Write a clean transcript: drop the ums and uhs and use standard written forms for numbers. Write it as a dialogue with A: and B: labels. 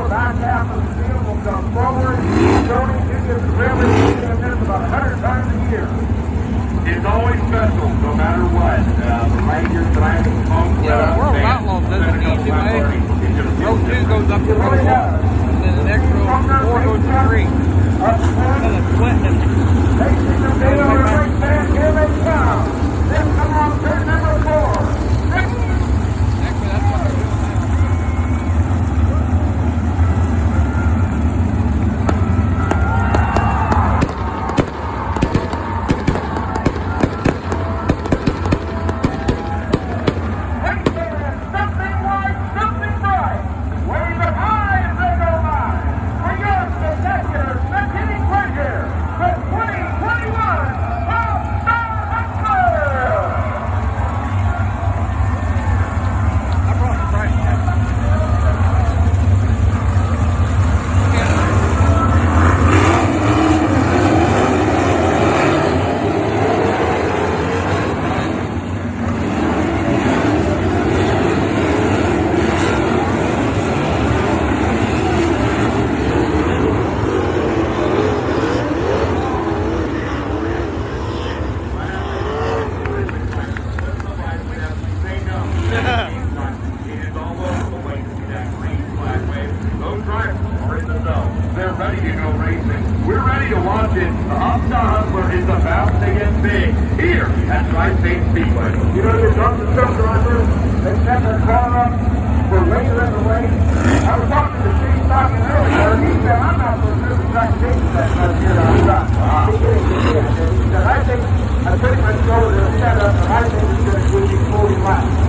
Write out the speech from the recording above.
A: the back half of the field will come forward. Tony Junior River in this about 100 times a year.
B: It's always special, no matter what. The Rangers tonight at the home.
C: Yeah, World of Outlaws doesn't easy, man. Row 2 goes up to row 1, and then the next row 4 goes to 3. And it's splitting.
A: Here they come. Then come on, turn number 4.
C: Actually, that's what they're doing now.
A: Something white, something bright. Wave it high as they go by. For your spectacular, spectating pleasure, the 2021 All-Star Hustler.
C: I brought the price tag.
B: They're ready to go racing. We're ready to watch it. The All-Star Hustler is about to get big here at Tri-State Speedway.
A: You know, your drums and stuff drivers, they set their car up for later in the race. I was talking to Steve Stockton earlier, and he said, I'm not going to do the transportation that here on top. He said, I think I pretty much go to the setup, and I think it's going to be 40 laps.